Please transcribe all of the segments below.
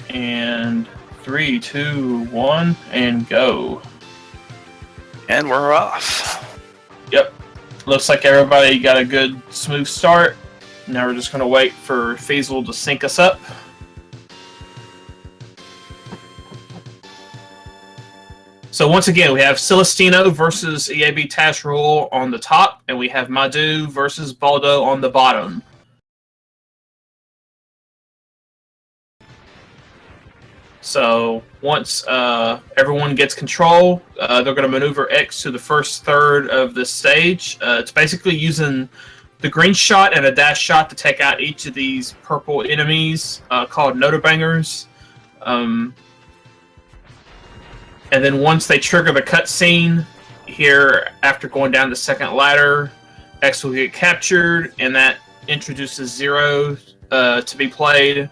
And 3, 2, 1, and go. And we're off. Yep. Looks like everybody got a good, smooth start. Now we're just going to wait for Feasel to sync us up. So once again, we have Celestinno versus EaBTasRaiul on the top, and we have Madu versus Baldo on the bottom. So once everyone gets control, they're going to maneuver X to the first third of the stage. It's basically using the green shot and a dash shot to take out each of these purple enemies called Notabangers. And then once they trigger the cutscene here, after going down the second ladder, X will get captured, and that introduces Zero to be played.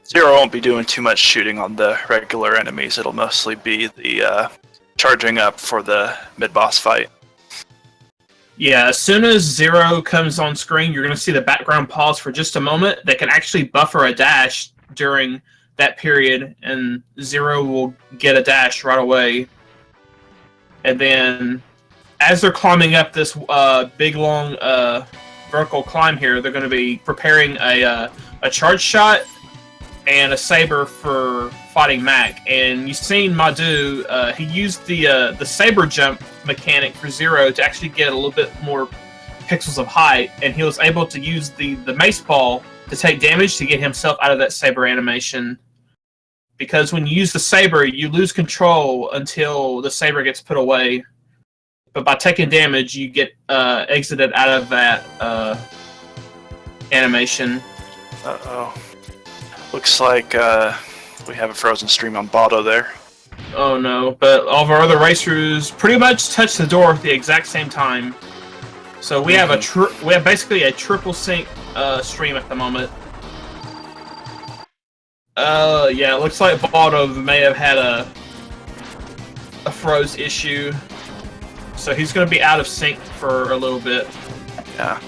Zero won't be doing too much shooting on the regular enemies. It'll mostly be the charging up for the mid-boss fight. Yeah, as soon as Zero comes on screen, you're going to see the background pause for just a moment. They can actually buffer a dash during that period, and Zero will get a dash right away. And then, as they're climbing up this big, long vertical climb here, they're going to be preparing a charge shot and a saber for fighting Mac. And you've seen Madu, he used the saber jump mechanic for Zero to actually get a little bit more pixels of height, and he was able to use the mace ball to take damage to get himself out of that saber animation. Because when you use the saber, you lose control until the saber gets put away. But by taking damage, you get exited out of that animation. Uh-oh. Looks like we have a frozen stream on Baldo there. Oh no, but all of our other racers pretty much touch the door at the exact same time. So we have we have basically a triple sync stream at the moment. Yeah, it looks like Baldo may have had a froze issue. So he's going to be out of sync for a little bit. Yeah.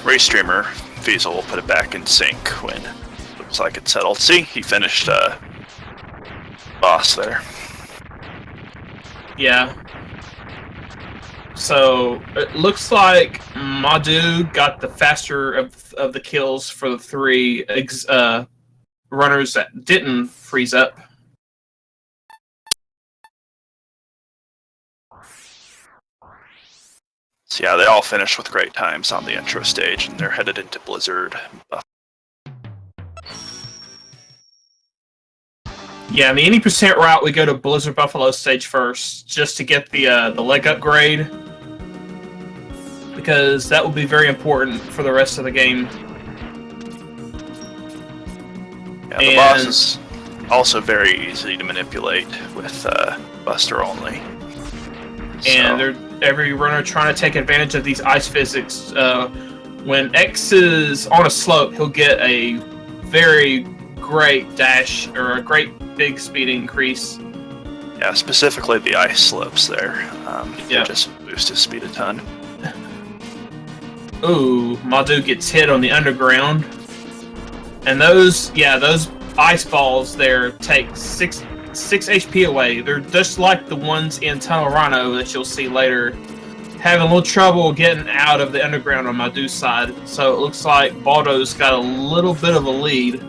Race streamer Feasel will put it back in sync when it looks like it's settled. See, he finished boss there. Yeah. So it looks like Madu got the faster of the kills for the three runners that didn't freeze up. So yeah, they all finished with great times on the intro stage, and they're headed into Blizzard. Yeah, in the 80% route, we go to Blizzard Buffalo stage first, just to get the leg upgrade, because that will be very important for the rest of the game. Yeah, the boss is also very easy to manipulate with Buster only. And every runner trying to take advantage of these ice physics. When X is on a slope, he'll get a very great dash, or a great big speed increase. Yeah, specifically the ice slopes there. They Yeah. just boost his speed a ton. Ooh, Madu gets hit on the underground. And those ice balls there take 6 HP away. They're just like the ones in Tunnel Rhino that you'll see later. Having a little trouble getting out of the underground on Madu's side. So it looks like Baldo's got a little bit of a lead.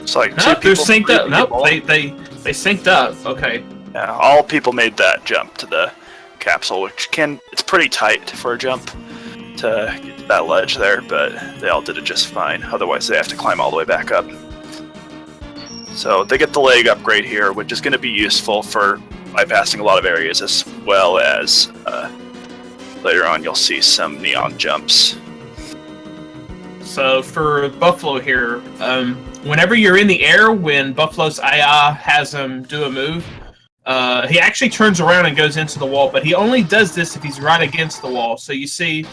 It's like Nope, they're synced up. Nope, they synced up. Okay. Yeah, all people made that jump to the capsule, which it's pretty tight for a jump to get to that ledge there, but they all did it just fine. Otherwise, they have to climb all the way back up. So they get the leg upgrade here, which is going to be useful for bypassing a lot of areas, as well as later on you'll see some neon jumps. So for Buffalo here, whenever you're in the air, when Buffalo's AI has him do a move, he actually turns around and goes into the wall, but he only does this if he's right against the wall. So you see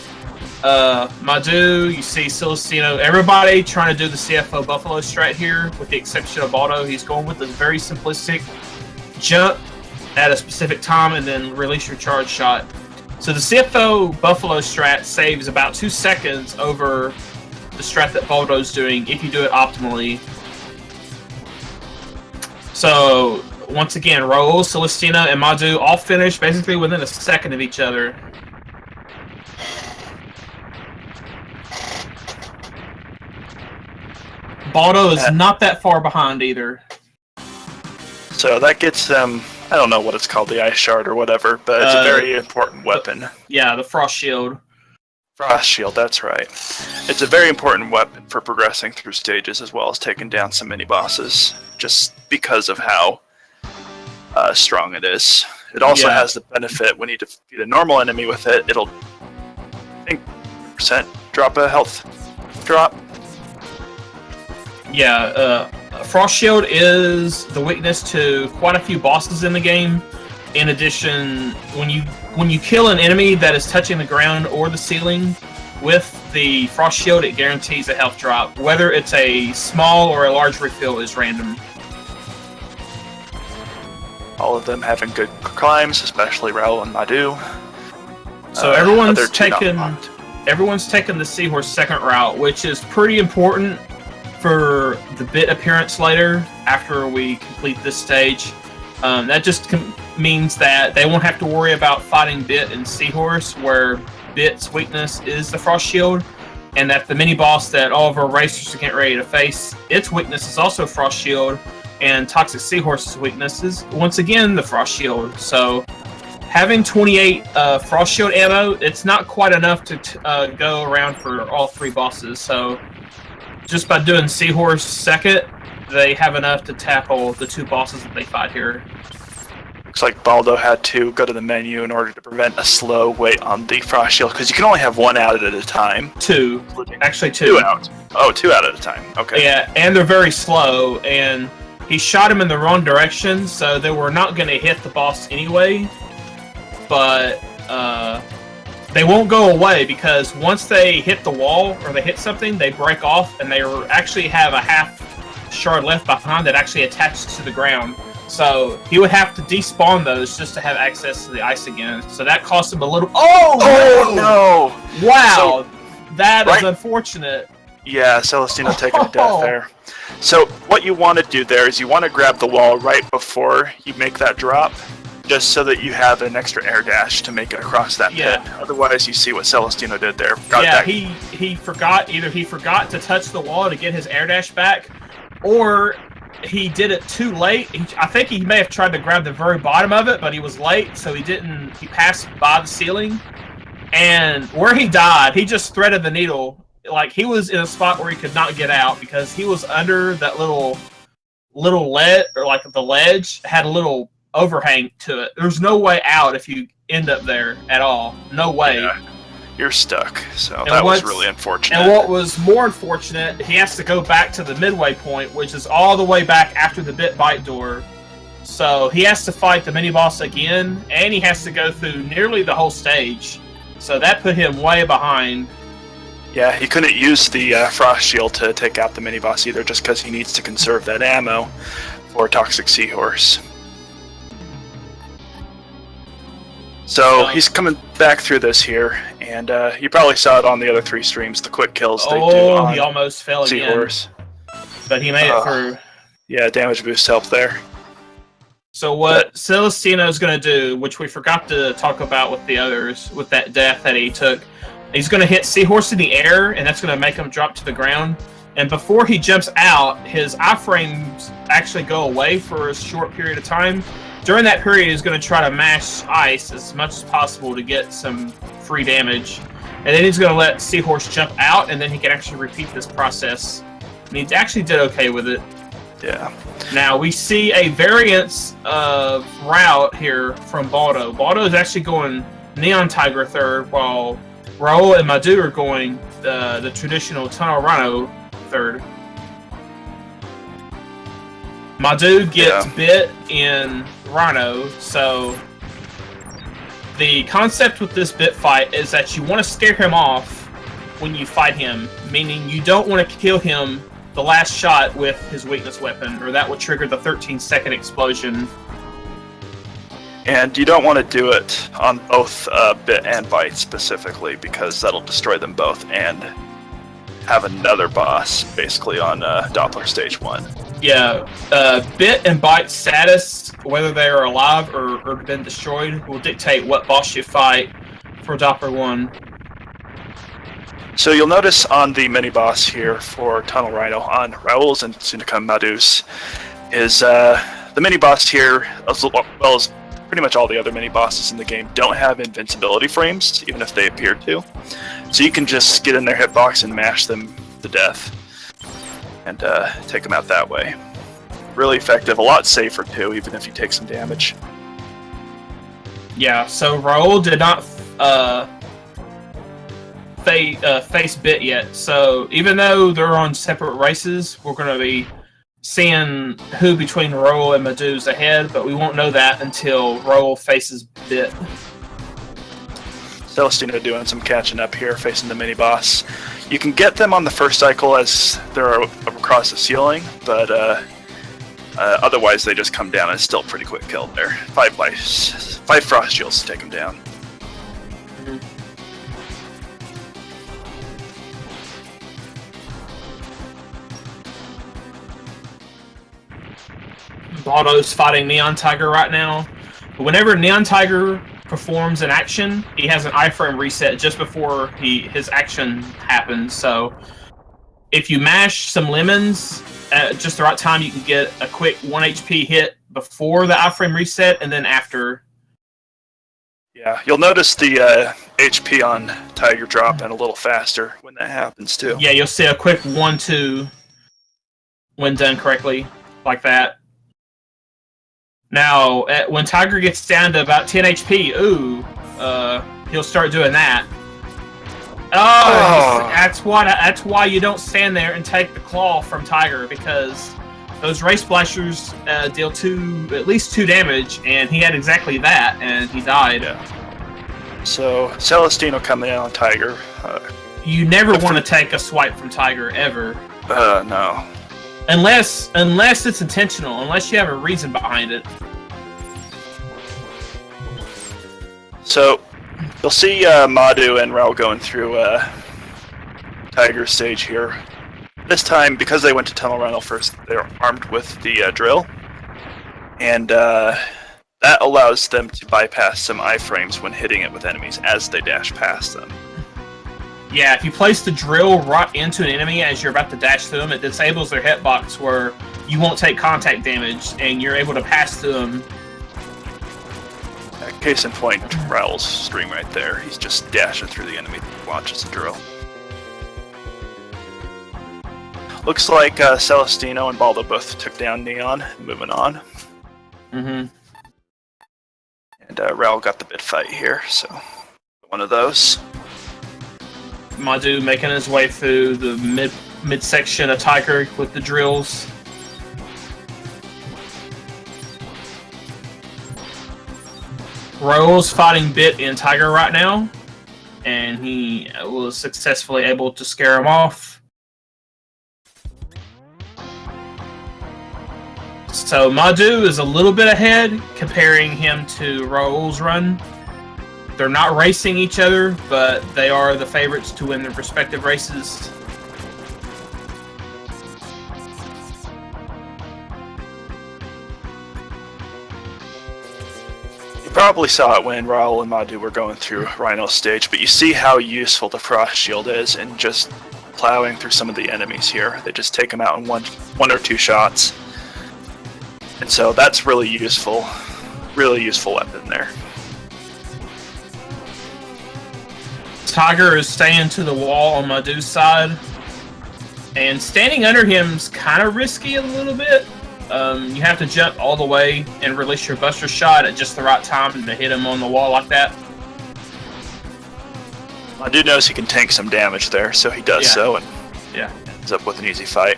Madu, you see Celestinno, everybody trying to do the CFO Buffalo strat here, with the exception of Baldo. He's going with this very simplistic jump at a specific time and then release your charge shot. So the CFO Buffalo strat saves about 2 seconds over the strat that Baldo's doing if you do it optimally. So once again, Raul, Celestinno, and Madu all finish basically within a second of each other. Baldo is not that far behind either. So that gets them, I don't know what it's called, the ice shard or whatever, but it's a very important weapon. Yeah, the frost shield. Frost shield, that's right. It's a very important weapon for progressing through stages as well as taking down some mini-bosses, just because of how strong it is. It also has the benefit when you defeat a normal enemy with it, it'll, I think, percent drop a health drop. Yeah, Frost Shield is the weakness to quite a few bosses in the game. In addition, when you kill an enemy that is touching the ground or the ceiling with the Frost Shield, it guarantees a health drop. Whether it's a small or a large refill is random. All of them having good climbs, especially Raul and Madu. So everyone's taken the Seahorse second route, which is pretty important for the bit appearance later after we complete this stage. That just means that they won't have to worry about fighting Bit and Seahorse, where Bit's weakness is the Frost Shield, and that the mini-boss that all of our racers are getting ready to face, its weakness is also Frost Shield, and Toxic Seahorse's weakness is, once again, the Frost Shield. So having 28 Frost Shield ammo, it's not quite enough to go around for all 3 bosses, so just by doing Seahorse second, they have enough to tackle the 2 bosses that they fight here. Looks like Baldo had to go to the menu in order to prevent a slow wait on the Frost Shield, because you can only have 1 out at a time. 2. Actually 2. 2 out. Oh, 2 out at a time. Okay. Yeah, and they're very slow, and he shot him in the wrong direction, so they were not going to hit the boss anyway. But they won't go away, because once they hit the wall or they hit something, they break off, and they actually have a half shard left behind that actually attaches to the ground. So he would have to despawn those just to have access to the ice again. So that cost him a little. Oh no! Wow, so, that is unfortunate. Yeah, Celestinno taking a death there. So what you want to do there is you want to grab the wall right before you make that drop, just so that you have an extra air dash to make it across that pit. Otherwise, you see what Celestinno did there. He forgot. Either he forgot to touch the wall to get his air dash back, or he did it too late. I think he may have tried to grab the very bottom of it, but he was late, so he didn't. He passed by the ceiling, and where he died, he just threaded the needle. Like, he was in a spot where he could not get out because he was under that little ledge, or like the ledge had a little overhang to it. There's no way out if you end up there at all. No way. Yeah, you're stuck. So that was really unfortunate. And what was more unfortunate, he has to go back to the midway point, which is all the way back after the Bit Bite door. So he has to fight the mini-boss again, and he has to go through nearly the whole stage. So that put him way behind. Yeah, he couldn't use the Frost Shield to take out the mini-boss either, just because he needs to conserve that ammo for Toxic Seahorse. So he's coming back through this here, and you probably saw it on the other 3 streams, the quick kills they do on he almost fell Seahorse. Again. But he made it through. Yeah, damage boost helped there. So what Celestinno is going to do, which we forgot to talk about with the others, with that death that he took, he's going to hit Seahorse in the air, and that's going to make him drop to the ground. And before he jumps out, his iframes actually go away for a short period of time. During that period, he's going to try to mash ice as much as possible to get some free damage. And then he's going to let Seahorse jump out, and then he can actually repeat this process. And he actually did okay with it. Yeah. Now, we see a variance of route here from Baldo. Baldo is actually going Neon Tiger third, while Raul and Madu are going the traditional Tunnel Rhino third. Madu gets Bit in Rhino, so the concept with this Bit fight is that you want to scare him off when you fight him, meaning you don't want to kill him the last shot with his weakness weapon, or that would trigger the 13-second explosion. And you don't want to do it on both Bit and Bite specifically, because that'll destroy them both and have another boss basically on Doppler Stage 1. Yeah, Bit and Bite status, whether they are alive or been destroyed, will dictate what boss you fight for Doppler 1. So you'll notice on the mini-boss here for Tunnel Rhino on Raul's and soon to come Madu's is the mini-boss here, as well as pretty much all the other mini-bosses in the game, don't have invincibility frames, even if they appear to. So you can just get in their hitbox and mash them to death and take them out that way. Really effective, a lot safer too, even if you take some damage. Yeah, so Raul did not face Bit yet, so even though they're on separate races, we're going to be seeing who between Raul and Madu's ahead, but we won't know that until Raul faces Bit. Celestinno doing some catching up here, facing the mini-boss. You can get them on the first cycle as they're across the ceiling, but otherwise they just come down and it's still pretty quick kill there. 5 frost shields to take them down. Baldo's fighting Neon Tiger right now. But whenever Neon Tiger performs an action, he has an iframe reset just before his action happens. So if you mash some lemons at just the right time, you can get a quick 1 HP hit before the iframe reset and then after. Yeah, you'll notice the HP on Tiger dropping a little faster when that happens too. Yeah, you'll see a quick 1-2 when done correctly, like that. Now, when Tiger gets down to about 10 HP, he'll start doing that. That's why you don't stand there and take the claw from Tiger, because those Ray Splashers deal at least 2 damage, and he had exactly that, and he died. Yeah. So, Celestinno coming in on Tiger. You never want to take a swipe from Tiger, ever. No. Unless it's intentional, unless you have a reason behind it. So, you'll see Madu and Raul going through Tiger's stage here. This time, because they went to Tunnel Rhino first, they're armed with the drill. And that allows them to bypass some iframes when hitting it with enemies as they dash past them. Yeah, if you place the drill right into an enemy as you're about to dash through them, it disables their hitbox where you won't take contact damage, and you're able to pass through them. Case in point, Raul's stream right there. He's just dashing through the enemy, launches the drill. Looks like Celestinno and Baldo both took down Neon, moving on. Mm-hmm. And Raul got the bit fight here, so one of those. Madu making his way through the midsection of Tiger with the drills. Raul's fighting Bit and Tiger right now, and he was successfully able to scare him off. So Madu is a little bit ahead, comparing him to Raul's run. They're not racing each other, but they are the favorites to win their respective races. You probably saw it when Raul and Madu were going through Rhino's stage, but you see how useful the Frost Shield is in just plowing through some of the enemies here. They just take them out in one or two shots. And so that's really useful weapon there. Tiger is staying to the wall on Madu's side, and standing under him's kind of risky a little bit. You have to jump all the way and release your buster shot at just the right time to hit him on the wall like that. Madu knows he can tank some damage there, so he does so, and ends up with an easy fight.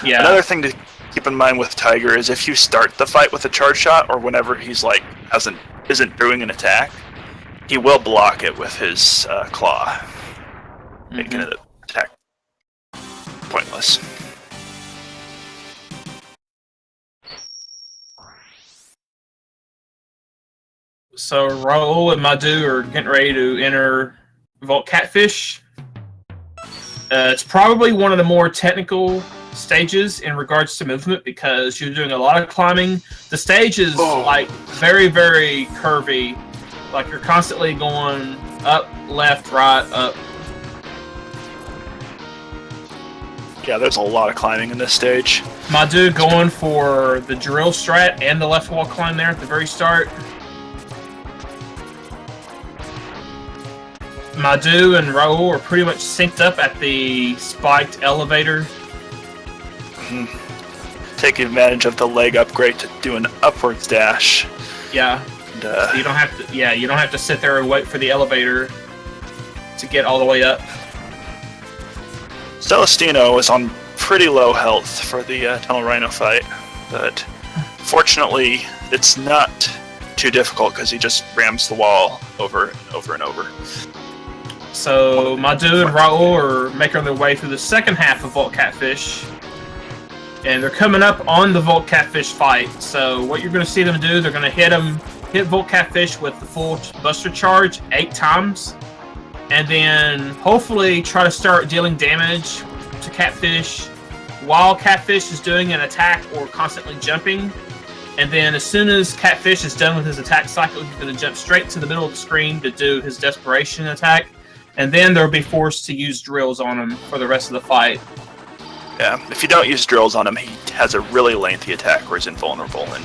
Yeah. Another thing to keep in mind with Tiger is if you start the fight with a charge shot, or whenever he's like isn't doing an attack, he will block it with his claw, making it attack pointless. So Raul and Madu are getting ready to enter Vault Catfish. It's probably one of the more technical stages in regards to movement because you're doing a lot of climbing. The stage is like very, very curvy. Like you're constantly going up, left, right, up. Yeah, there's a lot of climbing in this stage. Madu going for the drill strat and the left wall climb there at the very start. Madu and Raul are pretty much synced up at the spiked elevator. Taking advantage of the leg upgrade to do an upwards dash. Yeah. And, so you don't have to. Yeah, you don't have to sit there and wait for the elevator to get all the way up. Celestinno is on pretty low health for the Tunnel Rhino fight, but fortunately, it's not too difficult because he just rams the wall over and over and over. So Madu and Raul are making their way through the second half of Vault Catfish. And they're coming up on the Vault Catfish fight. So what you're going to see them do, they're going to hit Vault Catfish with the full Buster Charge 8 times. And then hopefully try to start dealing damage to Catfish while Catfish is doing an attack or constantly jumping. And then as soon as Catfish is done with his attack cycle, he's going to jump straight to the middle of the screen to do his Desperation attack. And then they'll be forced to use drills on him for the rest of the fight. Yeah, if you don't use drills on him, he has a really lengthy attack where he's invulnerable, and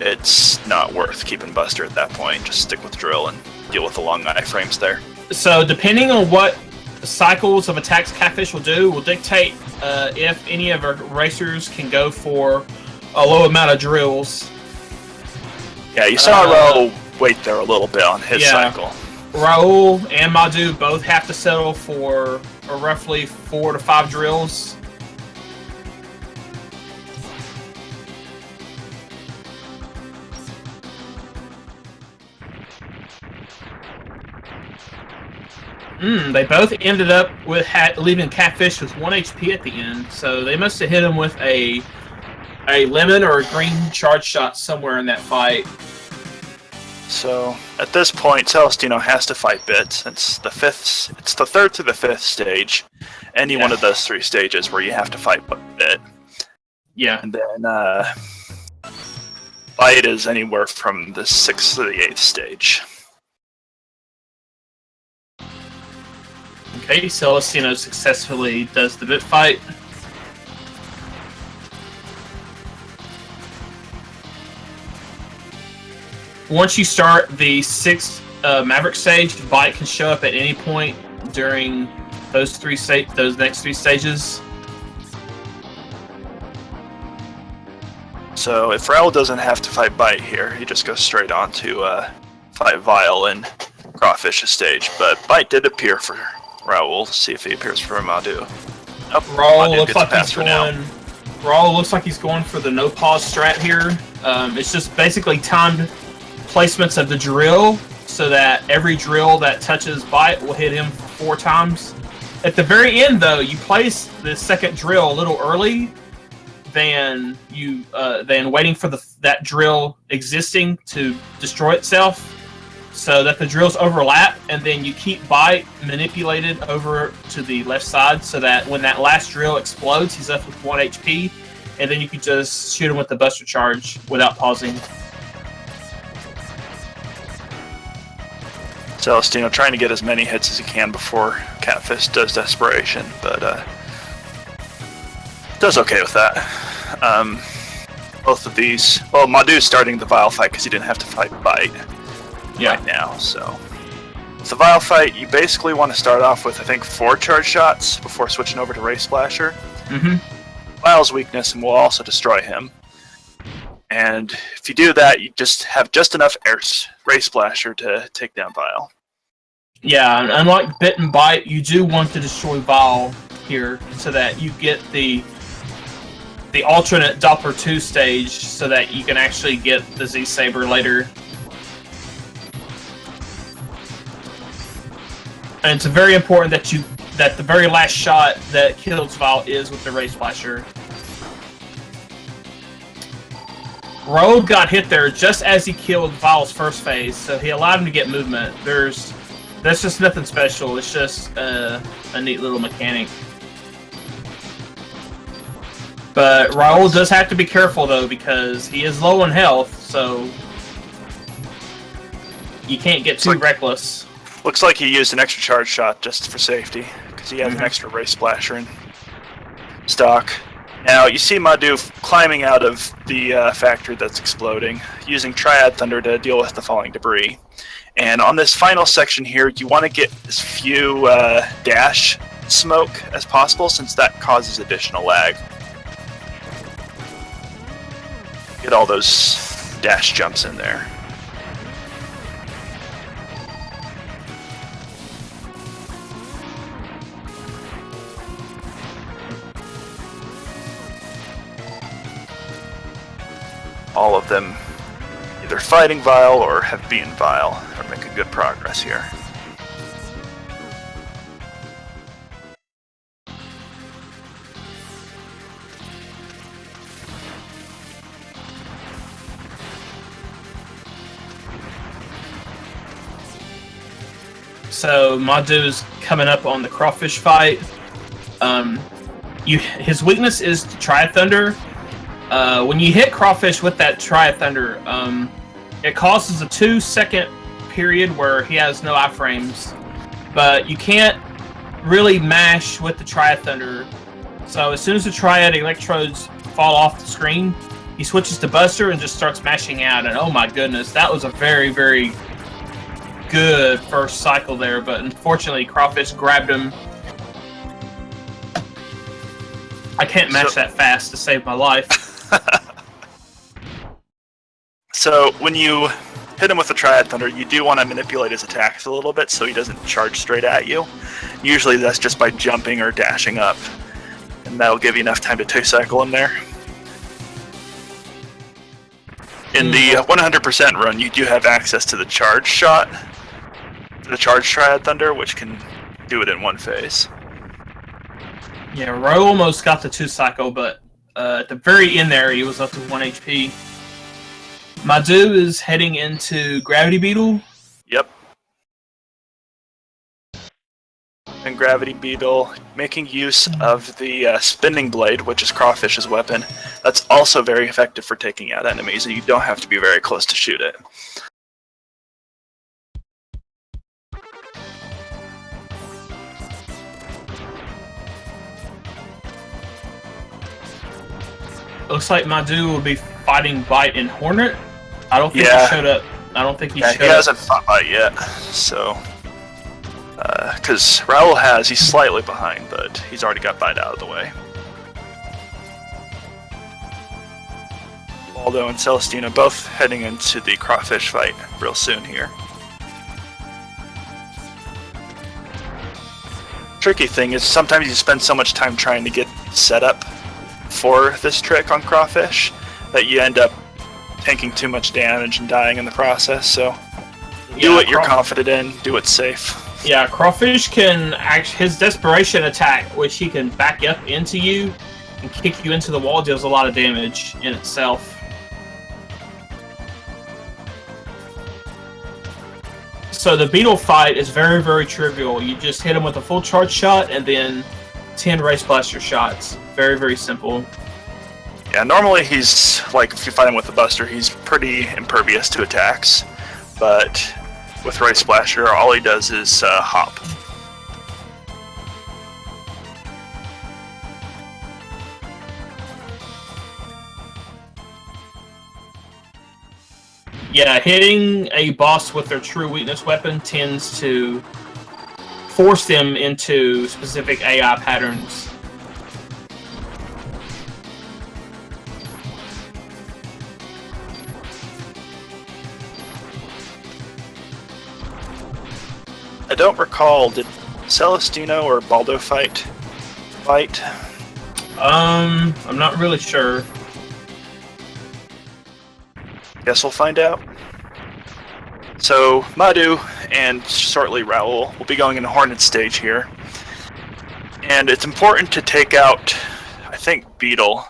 it's not worth keeping Buster at that point. Just stick with drill and deal with the long iframes there. So depending on what cycles of attacks Catfish will do, will dictate if any of our racers can go for a low amount of drills. Yeah, you saw Raul wait there a little bit on his cycle. Raul and Madu both have to settle for roughly 4 to 5 drills. They both ended up with leaving Catfish with 1 HP at the end, so they must have hit him with a lemon or a green charge shot somewhere in that fight. So at this point, Celestinno has to fight Bit. It's the third to the fifth stage. Any one of those 3 stages where you have to fight Bit. Yeah. And then fight is anywhere from the 6th to the 8th stage. Okay, Celestinno successfully does the Bit fight. Once you start the 6th Maverick stage, Bite can show up at any point during those next 3 stages. So if Raul doesn't have to fight Bite here, he just goes straight on to fight Vile and Crawfish's stage. But Bite did appear for Raul. See if he appears for Madu. Nope, Raul looks like he's going for the no pause strat here. It's just basically timed placements of the drill so that every drill that touches Bite will hit him 4 times. At the very end, though, you place the second drill a little early than waiting for that drill existing to destroy itself, so that the drills overlap, and then you keep Bite manipulated over to the left side so that when that last drill explodes, he's left with 1 HP, and then you can just shoot him with the Buster Charge without pausing. Celestinno trying to get as many hits as he can before Catfish does Desperation, but does okay with that. Both of these... Well, Madu's starting the Vile fight because he didn't have to fight Bite right now, so... With the Vile fight, you basically want to start off with, I think, 4 charge shots before switching over to Ray Splasher. Vile's weakness and will also destroy him. And if you do that, you just have just enough Ray Splasher to take down Vile. Yeah, and unlike Bit and Bite, you do want to destroy Vile here so that you get the alternate Doppler 2 stage so that you can actually get the Z-Saber later. And it's very important that the very last shot that kills Vile is with the Ray Splasher. Raul got hit there just as he killed Vile's first phase, so he allowed him to get movement. That's just nothing special. It's just a neat little mechanic. But Raul does have to be careful though, because he is low on health, so you can't get too reckless. Looks like he used an extra charge shot just for safety, because he has an extra ray splasher in stock. Now, you see Madu climbing out of the factory that's exploding, using Triad Thunder to deal with the falling debris. And on this final section here, you want to get as few dash smoke as possible, since that causes additional lag. Get all those dash jumps in there. All of them either fighting Vile or have beaten Vile, are making good progress here. So Madu's coming up on the crawfish fight. His weakness is the Triad Thunder. When you hit crawfish with that Triad Thunder, it causes a 2-second period where he has no iframes, but you can't really mash with the Triad Thunder. So as soon as the Triad electrodes fall off the screen, he switches to Buster and just starts mashing out. And oh my goodness, that was a very, very good first cycle there, but unfortunately crawfish grabbed him. I can't mash that fast to save my life. So when you hit him with the Triad Thunder, you do want to manipulate his attacks a little bit so he doesn't charge straight at you. Usually that's just by jumping or dashing up, and that'll give you enough time to 2-cycle him there. In the 100% run, you do have access to the charge shot, the charge Triad Thunder, which can do it in one phase. Yeah, Ro almost got the 2-cycle, but at the very end there, he was up to 1 HP. Madu is heading into Gravity Beetle. Yep. And Gravity Beetle making use of the Spinning Blade, which is Crawfish's weapon. That's also very effective for taking out enemies, and you don't have to be very close to shoot it. Looks like Madu will be fighting Bite and Hornet. I don't think he showed up. I don't think he showed up. He hasn't fought Bite yet, so... Because Raul has, he's slightly behind, but he's already got Bite out of the way. Baldo and Celestinno both heading into the Crawfish fight real soon here. Tricky thing is sometimes you spend so much time trying to get set up for this trick on Crawfish that you end up taking too much damage and dying in the process, so do what you're confident in, do it safe. Yeah, Crawfish can his desperation attack, which he can back up into you and kick you into the wall, deals a lot of damage in itself. So the Beetle fight is very, very trivial. You just hit him with a full charge shot and then 10 Race Blaster shots. Very, very simple. Yeah, normally he's, like, if you fight him with the Buster, he's pretty impervious to attacks, but with Ray Splasher, all he does is hop. Yeah, hitting a boss with their true weakness weapon tends to force them into specific AI patterns. I don't recall, did Celestinno or Baldo fight? I'm not really sure. Guess we'll find out. So, Madu and shortly Raul will be going into Hornet stage here. And it's important to take out, I think, Beetle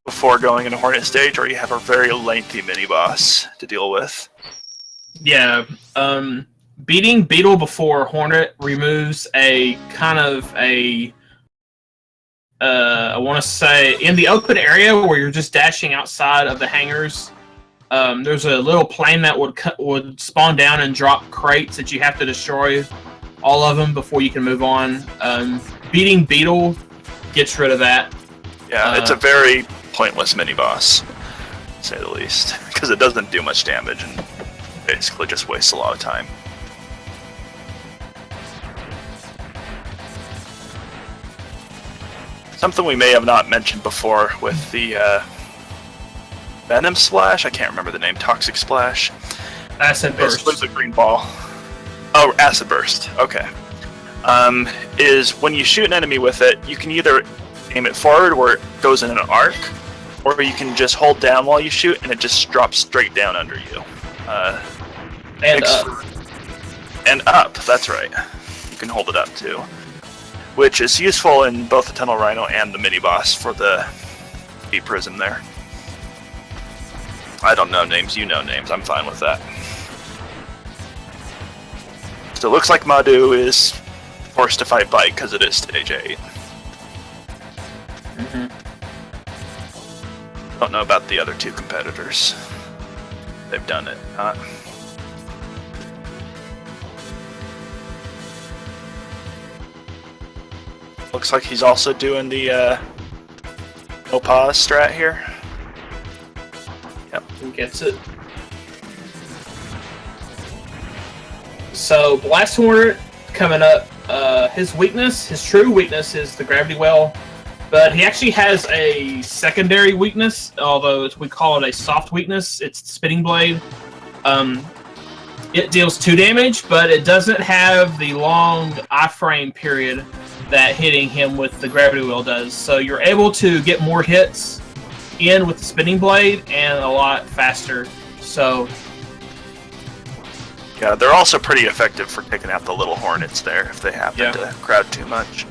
before going into Hornet stage, or you have a very lengthy mini boss to deal with. Yeah, beating Beetle before Hornet removes a kind of a I want to say in the open area where you're just dashing outside of the hangars. There's a little plane that would spawn down and drop crates that you have to destroy all of them before you can move on. Beating Beetle gets rid of that. Yeah, it's a very pointless mini boss, to say the least, because it doesn't do much damage and basically just wastes a lot of time. Something we may have not mentioned before with the Venom Splash, I can't remember the name, Toxic Splash. Acid Burst. It's a green ball. Oh, Acid Burst, okay. Is when you shoot an enemy with it, you can either aim it forward where it goes in an arc, or you can just hold down while you shoot and it just drops straight down under you. And up. And up, that's right. You can hold it up too. Which is useful in both the Tunnel Rhino and the mini-boss for the Deep Prism there. I don't know names, you know names, I'm fine with that. So it looks like Madu is forced to fight Bite because it is stage 8. Don't know about the other two competitors. They've done it. Looks like he's also doing the no pause strat here. Yep. He gets it. So Blast Hornet coming up. His weakness, his true weakness, is the gravity well, but he actually has a secondary weakness. Although we call it a soft weakness, it's Spinning Blade. It deals 2 damage, but it doesn't have the long iframe period that hitting him with the gravity wheel does. So you're able to get more hits in with the Spinning Blade and a lot faster. So yeah, they're also pretty effective for taking out the little hornets there if they happen to crowd too much.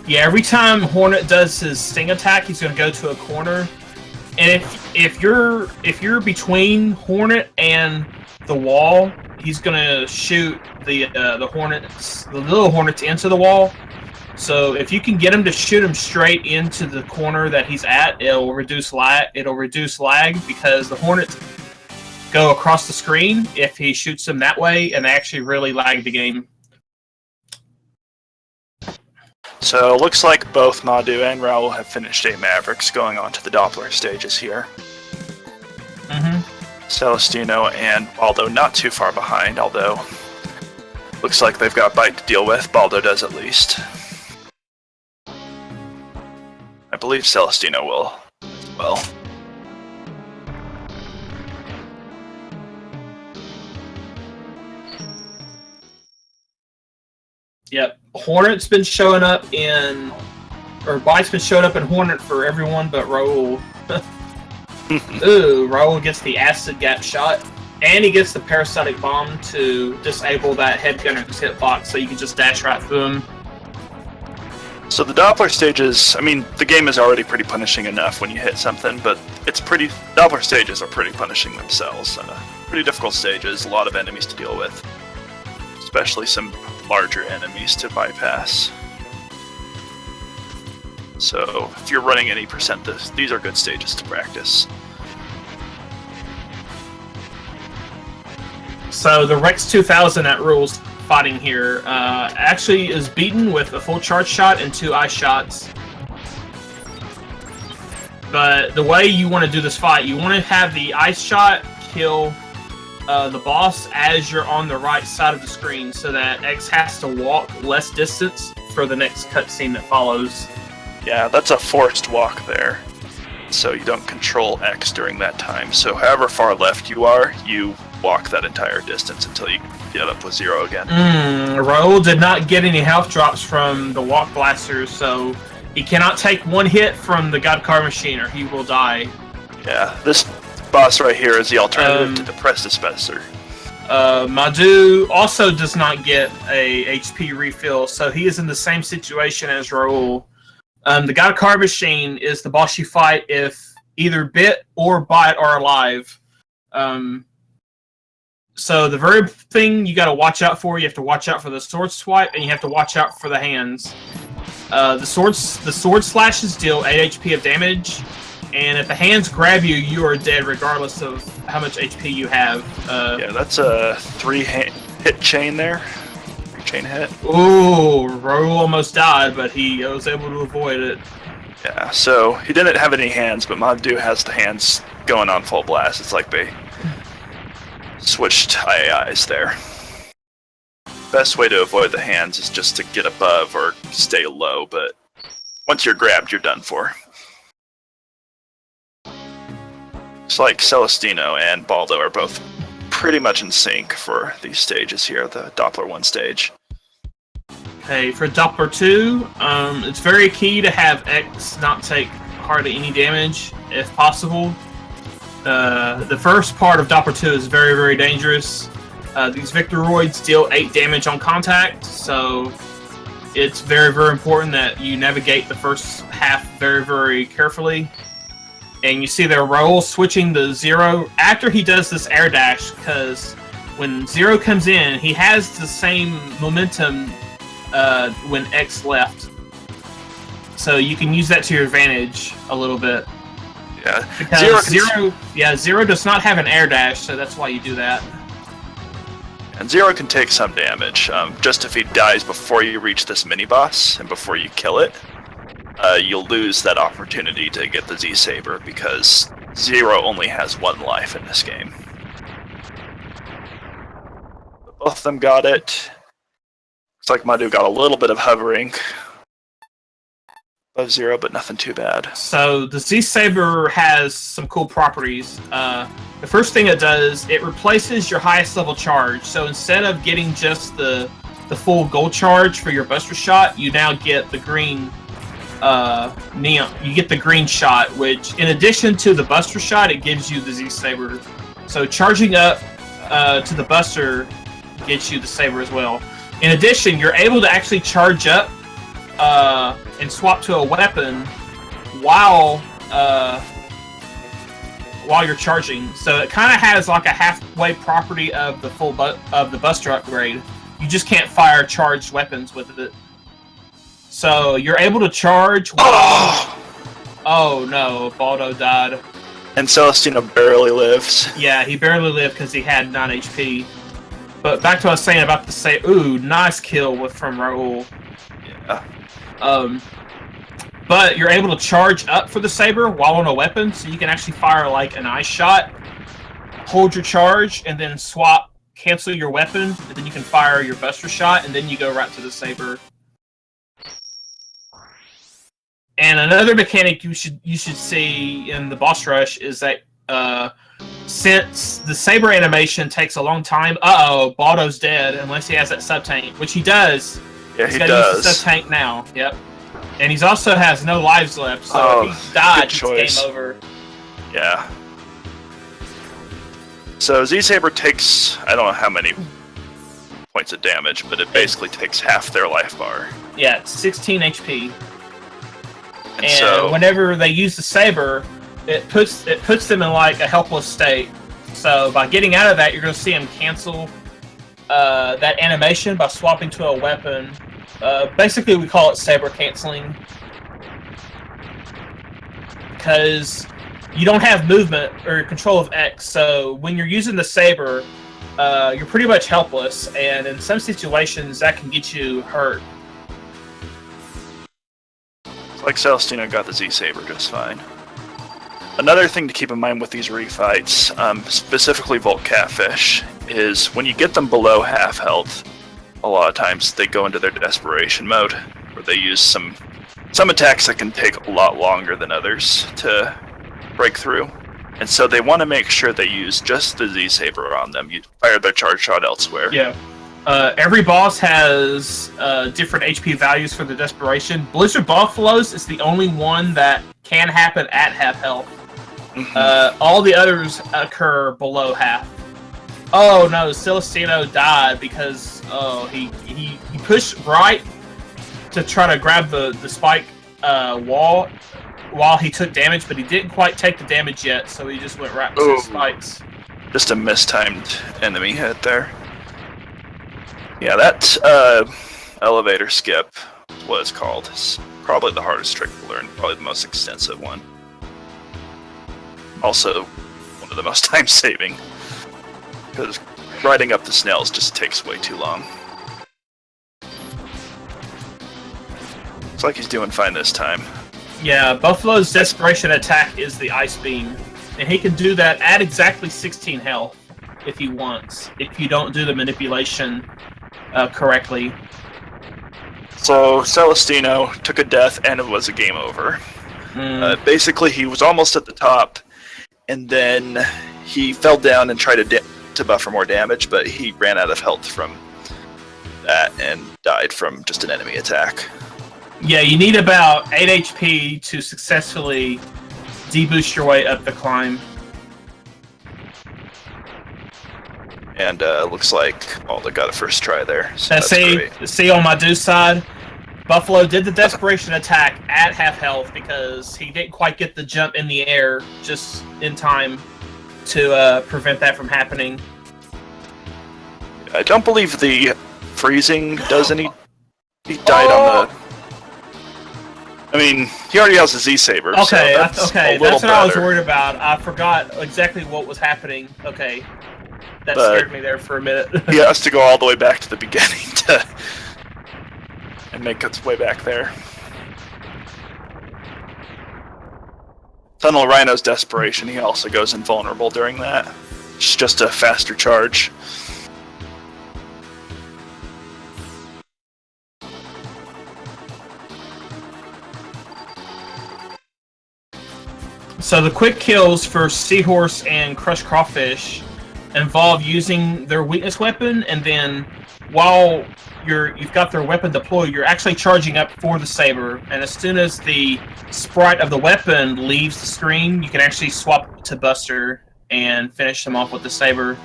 Yeah, every time Hornet does his sting attack, he's going to go to a corner, and if you're between Hornet and the wall, he's going to shoot the hornets, the little hornets, into the wall. So if you can get him to shoot him straight into the corner that he's at, it'll reduce lag. It'll reduce lag because the hornets go across the screen if he shoots them that way, and they actually really lag the game. So it looks like both Madu and Raul have finished a Mavericks, going on to the Doppler stages here. Celestinno and Baldo not too far behind, although looks like they've got Bite to deal with. Baldo does at least. I believe Celestinno will as well. Yep, Hornet's been showing up in, or Bite's been showing up in Hornet for everyone but Raul. Ooh, Raul gets the acid gap shot, and he gets the parasitic bomb to disable that head gunner's hitbox, so you can just dash right through him. So the Doppler stages, I mean, the game is already pretty punishing enough when you hit something, but Doppler stages are pretty punishing themselves. Pretty difficult stages, a lot of enemies to deal with, especially some larger enemies to bypass. So if you're running any percent, these are good stages to practice. So the Rex 2000 at Rules fighting here actually is beaten with a full charge shot and 2 ice shots. But the way you want to do this fight, you want to have the ice shot kill the boss as you're on the right side of the screen, so that X has to walk less distance for the next cutscene that follows. Yeah, that's a forced walk there, so you don't control X during that time. So however far left you are, you walk that entire distance until you get up with 0 again. Raul did not get any health drops from the walk blasters, so he cannot take 1 hit from the God Car Machine or he will die. Yeah, this boss right here is the alternative to the Press Dispenser. Madu also does not get a HP refill, so he is in the same situation as Raul. The God Card Machine is the boss you fight if either Bit or Bot are alive. So the very thing you got to watch out for, you have to watch out for the sword swipe, and you have to watch out for the hands. The sword slashes deal 8 HP of damage, and if the hands grab you, you are dead regardless of how much HP you have. Yeah, that's a 3-hit chain there. 3-chain hit. Ooh, Raul almost died, but he was able to avoid it. Yeah, so he didn't have any hands, but Madu has the hands going on full blast. It's like they switched IAIs there. Best way to avoid the hands is just to get above or stay low, but once you're grabbed, you're done for. It's like Celestinno and Baldo are both pretty much in sync for these stages here, the Doppler 1 stage. Okay, for Doppler 2, it's very key to have X not take hardly any damage, if possible. The first part of Doppler 2 is very, very dangerous. These Victoroids deal 8 damage on contact, so it's very, very important that you navigate the first half very, very carefully. And you see there Raul switching to Zero after he does this air dash, because when Zero comes in, he has the same momentum when X left. So you can use that to your advantage a little bit. Yeah, because Zero does not have an air dash, so that's why you do that. And Zero can take some damage. Just if he dies before you reach this mini-boss, and before you kill it, you'll lose that opportunity to get the Z-Saber, because Zero only has 1 life in this game. Both of them got it. Looks like Madu got a little bit of hovering above Zero, but nothing too bad. So the Z-Saber has some cool properties. The first thing it does, it replaces your highest level charge. So instead of getting just the full gold charge for your Buster Shot, you now get the green neon. You get the green shot, which in addition to the Buster Shot, it gives you the Z-Saber. So charging up to the Buster gets you the Saber as well. In addition, you're able to actually charge up and swap to a weapon while you're charging. So it kind of has like a halfway property of the full of the Buster upgrade. You just can't fire charged weapons with it. So you're able to charge while... Oh no, Baldo died. And Celestinno barely lives. Yeah, he barely lived because he had 9 HP. But back to what I was saying about the say. Ooh, nice kill from Raul. Yeah. But you're able to charge up for the Saber while on a weapon, so you can actually fire like an ice shot, hold your charge, and then swap, cancel your weapon, and then you can fire your Buster Shot, and then you go right to the Saber. And another mechanic you should see in the boss rush is that since the Saber animation takes a long time, Baldo's dead unless he has that sub-tank, which he does. Yeah, He's he got does. to use the sub-tank now, yep. And he also has no lives left, so if he died, it's game over. Yeah. So Z-Saber takes, I don't know how many points of damage, but it basically takes half their life bar. Yeah, it's 16 HP. And so, whenever they use the Saber, it puts them in like a helpless state. So by getting out of that, you're going to see them cancel that animation by swapping to a weapon. Basically, we call it Saber canceling. Because you don't have movement or control of X, so when you're using the Saber, you're pretty much helpless, and in some situations, that can get you hurt. like Celestinno got the Z-Saber just fine. Another thing to keep in mind with these refights, specifically Volt Catfish, is when you get them below half health, a lot of times they go into their desperation mode, where they use some attacks that can take a lot longer than others to break through. And so they want to make sure they use just the Z-Saber on them. You fire their charge shot elsewhere. Yeah. Every boss has different HP values for the desperation. Blizzard Buffaloes is the only one that can happen at half health. Mm-hmm. All the others occur below half. Oh no, Celestinno died because he pushed right to try to grab the spike wall while he took damage, but he didn't quite take the damage yet, so he just went right to spikes. Just a mistimed enemy hit there. Yeah, that elevator skip, what it's called, is probably the hardest trick to learn, probably the most extensive one. Also, one of the most time-saving, because riding up the snails just takes way too long. Looks like he's doing fine this time. Yeah, Buffalo's desperation attack is the ice beam, and he can do that at exactly 16 health if he wants, if you don't do the manipulation correctly. So Celestinno took a death and it was a game over. Basically, he was almost at the top, and then he fell down and tried to buffer more damage, but he ran out of health from that and died from just an enemy attack. Yeah, you need about 8 HP to successfully deboost your way up the climb. And looks like Baldo got a first try there. So see on Madu's side, Buffalo did the desperation attack at half health because he didn't quite get the jump in the air just in time to prevent that from happening. I don't believe the freezing does any. He died on the. I mean, he already has a Z-Saber. Okay, so that's what I was worried about. I forgot exactly what was happening. Okay, that scared me there for a minute. He has to go all the way back to the beginning and make its way back there. Tunnel Rhino's desperation, he also goes invulnerable during that. It's just a faster charge. So the quick kills for Seahorse and Crushed Crawfish involve using their weakness weapon, and then while you've got their weapon deployed, you're actually charging up for the saber, and as soon as the sprite of the weapon leaves the screen, you can actually swap to Buster and finish them off with the saber.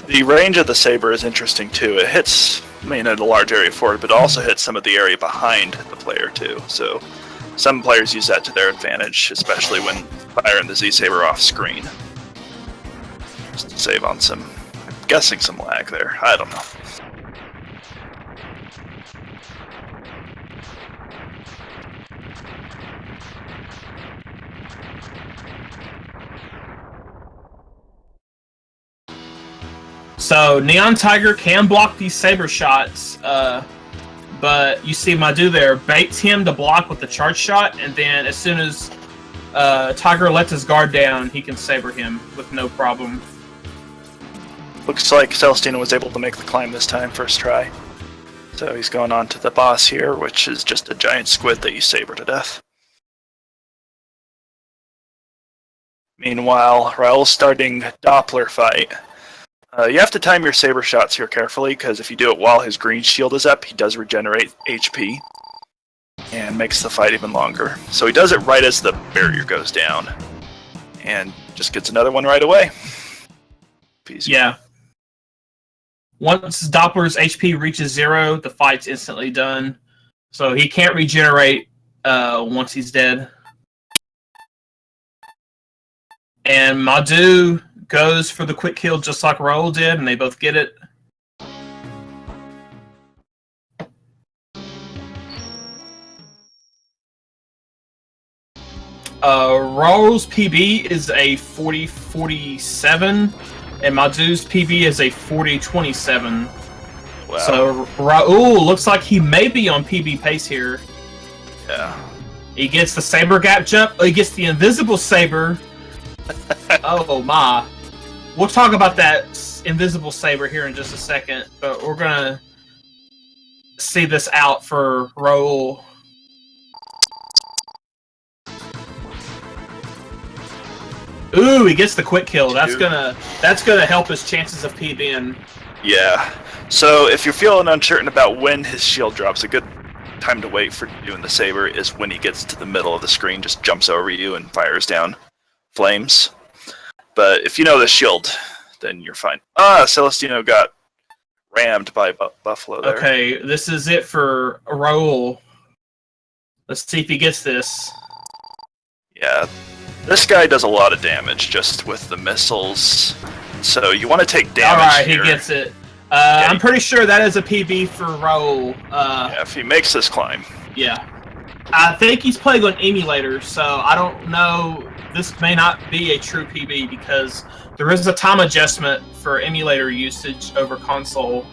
The range of the saber is interesting too. It hits, in a large area forward, but it also hits some of the area behind the player too. So some players use that to their advantage, especially when firing the Z-Saber off screen. Just to save on some, I'm guessing some lag there. I don't know. So Neon Tiger can block these saber shots, but you see Madu there baits him to block with the charge shot, and then as soon as Tiger lets his guard down, he can saber him with no problem. Looks like Celestinno was able to make the climb this time, first try. So he's going on to the boss here, which is just a giant squid that you saber to death. Meanwhile, Raul's starting Doppler fight. You have to time your saber shots here carefully, because if you do it while his green shield is up, he does regenerate HP and makes the fight even longer. So he does it right as the barrier goes down and just gets another one right away. Easy. Yeah. Once Doppler's HP reaches 0, the fight's instantly done. So he can't regenerate once he's dead. And Madu goes for the quick kill just like Raul did, and they both get it. Raul's PB is a 40-47, and Madu's PB is a 40-27. Wow. So Raul looks like he may be on PB pace here. Yeah. He gets the saber gap jump. He gets the invisible saber. Oh my. We'll talk about that invisible saber here in just a second, but we're gonna see this out for Raul. Ooh, he gets the quick kill. That's gonna help his chances of PBing. Yeah. So if you're feeling uncertain about when his shield drops, a good time to wait for doing the saber is when he gets to the middle of the screen, just jumps over you and fires down flames. But if you know the shield, then you're fine. Celestinno got rammed by Buffalo there. Okay, this is it for Raul. Let's see if he gets this. Yeah, this guy does a lot of damage just with the missiles. So you want to take damage. Alright, he here. gets it. I'm pretty sure that is a PB for Raul. Yeah, if he makes this climb. Yeah. I think he's playing on emulator, so I don't know. This may not be a true PB because there is a time adjustment for emulator usage over console.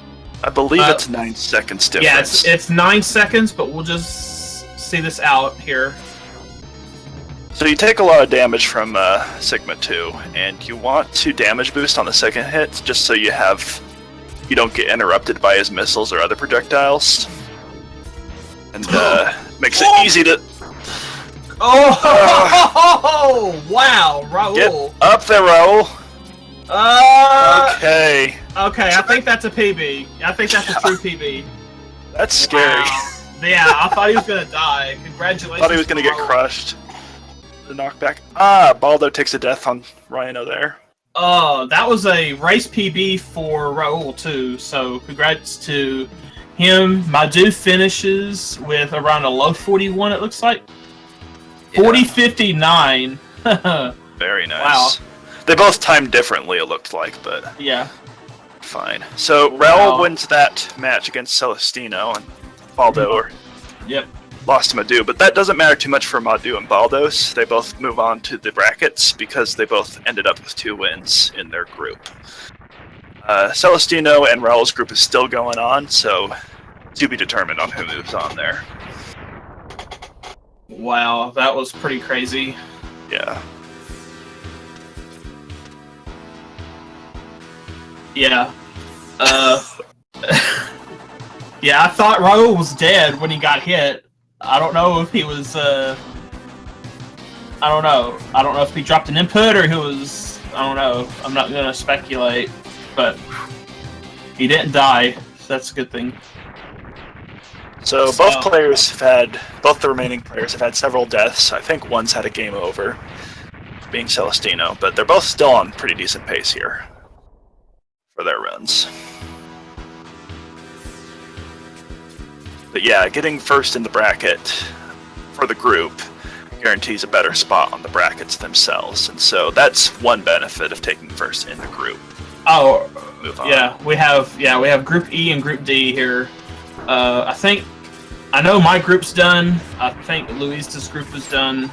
I believe it's 9 seconds difference. Yeah, it's 9 seconds, but we'll just see this out here. So you take a lot of damage from Sigma 2, and you want to damage boost on the second hit, just so you don't get interrupted by his missiles or other projectiles. And makes it easy to... Oh! Wow, Raul. Get up there, Raul. Okay. Okay, I think that's a PB. I think that's a true PB. That's scary. Wow. Yeah, I thought he was gonna die. Congratulations. I thought he was gonna get crushed. The knockback. Baldo takes a death on Rhino there. That was a race PB for Raul too, so congrats to him. Madu finishes with around a low 41, it looks like. 40-59. Very nice. Wow. They both timed differently, it looked like, but yeah. Fine. So Raul wins that match against Celestinno, and Baldo lost to Madu, but that doesn't matter too much for Madu and Baldos. They both move on to the brackets because they both ended up with 2 wins in their group. Celestinno and Raul's group is still going on, so to be determined on who moves on there. Wow, that was pretty crazy. Yeah. Yeah. Yeah, I thought Raul was dead when he got hit. I don't know if he was, I don't know. I don't know if he dropped an input or he was, I don't know. I'm not going to speculate, but he didn't die, so that's a good thing. So both the remaining players have had several deaths. I think one's had a game over, being Celestinno, but they're both still on pretty decent pace here for their runs. But yeah, getting first in the bracket for the group guarantees a better spot on the brackets themselves, and so that's one benefit of taking first in the group. Oh, Move on. yeah, we have Group E and Group D here. I know my group's done. I think Luis's group is done.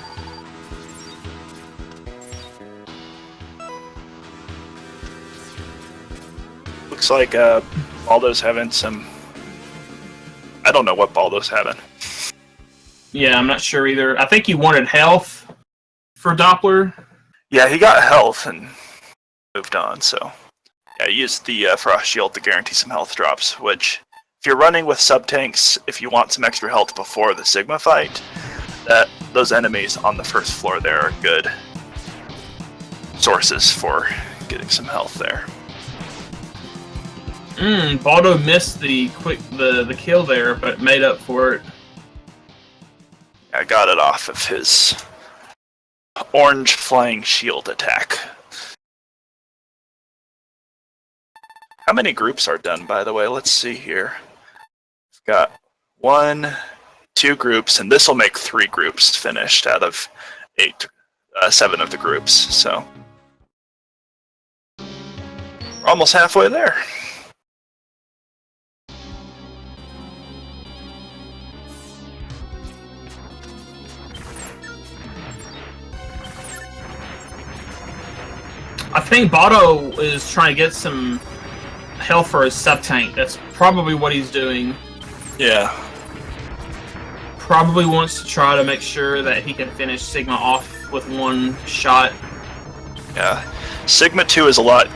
Looks like Baldo's having some... I don't know what Baldo's having. Yeah, I'm not sure either. I think he wanted health for Doppler. Yeah, he got health and moved on, so... Yeah, he used the Frost Shield to guarantee some health drops, which, if you're running with sub-tanks, if you want some extra health before the Sigma fight, those enemies on the first floor there are good sources for getting some health there. Baldo missed the kill there, but made up for it. I got it off of his orange flying shield attack. How many groups are done, by the way? Let's see here. We've got 1, 2 groups, and this will make 3 groups finished out of 7 of the groups. So we're almost halfway there. I think Baldo is trying to get some health for his sub-tank. That's probably what he's doing. Yeah. Probably wants to try to make sure that he can finish Sigma off with 1 shot. Yeah. Sigma 2 is a lot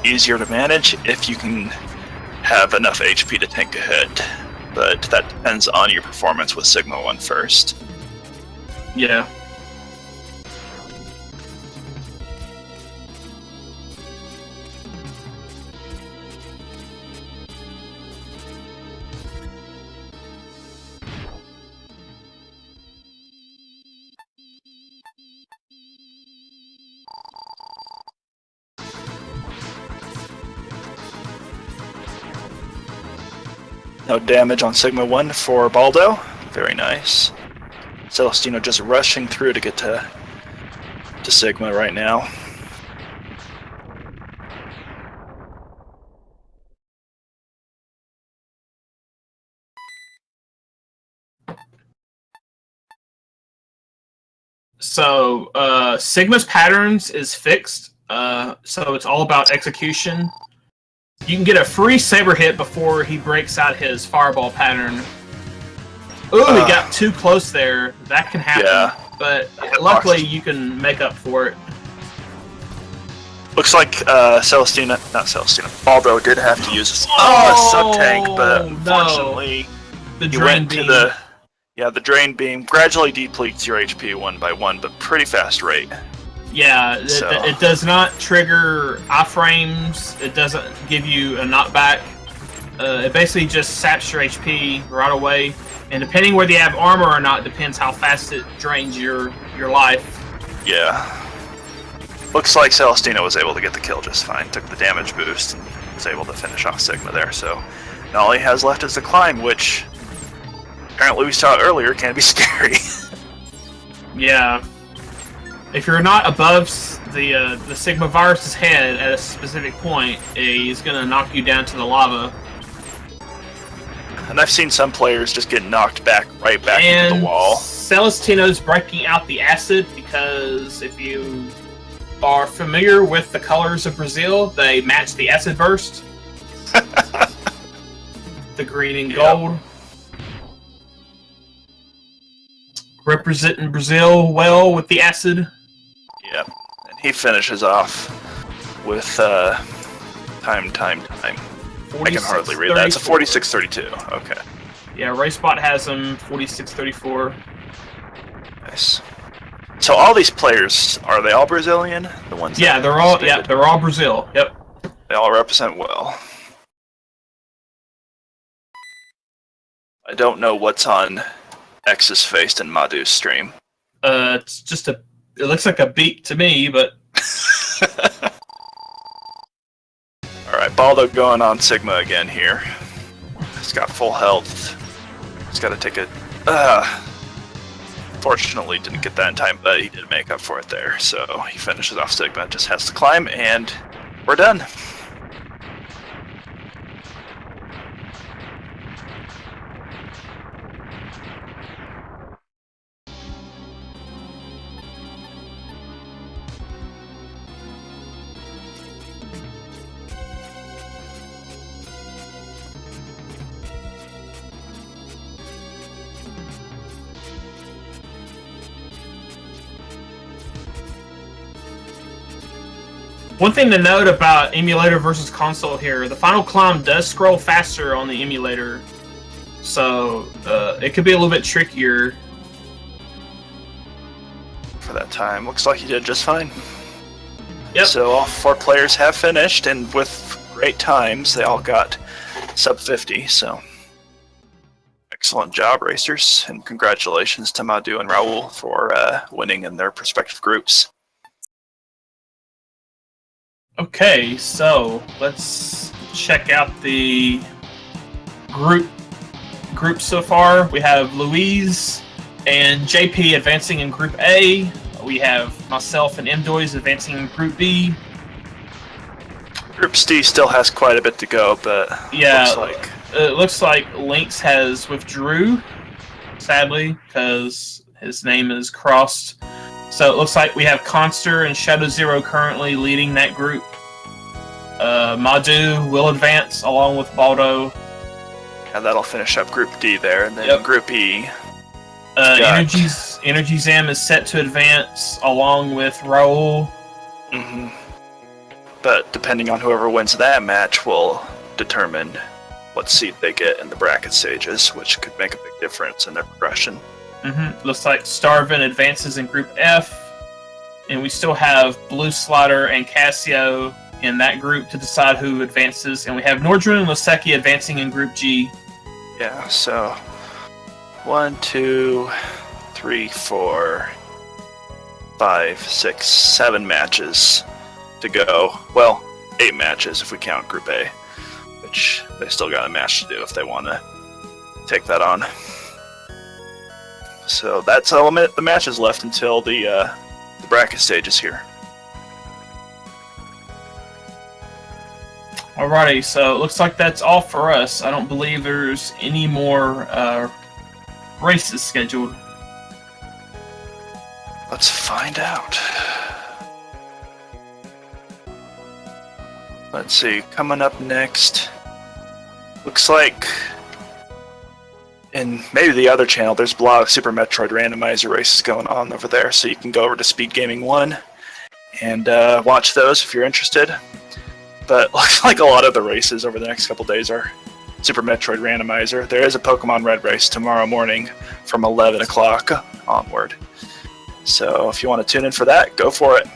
easier to manage if you can have enough HP to tank a hit, but that depends on your performance with Sigma 1 first. Yeah. No damage on Sigma 1 for Baldo. Very nice. Celestinno just rushing through to get to Sigma right now. So Sigma's patterns is fixed, so it's all about execution. You can get a free saber hit before he breaks out his fireball pattern. Ooh, he got too close there. That can happen, Yeah. but luckily you can make up for it. Looks like Baldo did have to use a sub-tank, but unfortunately The he drain went beam. to the drain beam. Gradually depletes your HP 1 by 1, but pretty fast rate. Yeah, it does not trigger iframes. It doesn't give you a knockback. It basically just saps your HP right away. And depending whether you have armor or not, depends how fast it drains your life. Yeah. Looks like Celestinno was able to get the kill just fine. Took the damage boost and was able to finish off Sigma there. So now all he has left is the climb, which apparently we saw earlier can be scary. Yeah. If you're not above the Sigma virus's head at a specific point, he's gonna knock you down to the lava. And I've seen some players just get knocked right back And into the wall. Celestinno's breaking out the acid because if you are familiar with the colors of Brazil, they match the acid burst. The green and gold. Representing Brazil well with the acid. Yep. And he finishes off with time. I can hardly read that. It's a 46-32. Okay. Yeah, RaceBot has him 46-34. Nice. So all these players, are they all Brazilian? The ones Yeah, they're all Brazil. Yep. They all represent well. I don't know what's on X's face in Madu's stream. It's just it looks like a beak to me, but Alright, Baldo going on Sigma again here. He's got full health. He's got to take it. Fortunately, didn't get that in time, but he did make up for it there. So he finishes off Sigma, just has to climb, and we're done. one thing to note about emulator versus console here, the final climb does scroll faster on the emulator, so it could be a little bit trickier. For that time, looks like he did just fine. Yep. So all 4 players have finished, and with great times, they all got sub 50, so excellent job, racers, and congratulations to Madu and Raul for winning in their respective groups. Okay, so let's check out the group so far. We have Louise and JP advancing in Group A. We have myself and MDoys advancing in Group B. Group C still has quite a bit to go, but yeah, it looks like Lynx has withdrew, sadly, because his name is crossed. So it looks like we have Conster and Shadow Zero currently leading that group. Madu will advance along with Baldo. And that'll finish up Group D there, and then Group E. Energy Zam is set to advance along with Raul. Mm-hmm. But depending on whoever wins that match will determine what seed they get in the bracket stages, which could make a big difference in their progression. Mm-hmm. Looks like Starvin advances in Group F, and we still have Blue Slider and Cassio in that group to decide who advances, and we have Nordrun and Laseki advancing in Group G. Yeah, so 1, 2, 3, 4, 5, 6, 7 matches to go. Well, 8 matches if we count Group A, which they still got a match to do if they want to take that on. So that's all the matches left until the bracket stage is here. Alrighty, so it looks like that's all for us. I don't believe there's any more races scheduled. Let's find out. Let's see, coming up next, looks like, in maybe the other channel, there's a lot of Super Metroid randomizer races going on over there, so you can go over to Speed Gaming 1 and watch those if you're interested. But looks like a lot of the races over the next couple days are Super Metroid randomizer. There is a Pokemon Red race tomorrow morning from 11 o'clock onward. So if you want to tune in for that, go for it.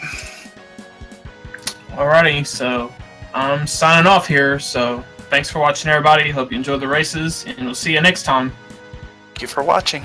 Alrighty, so I'm signing off here. So thanks for watching, everybody. Hope you enjoyed the races, and we'll see you next time. Thank you for watching.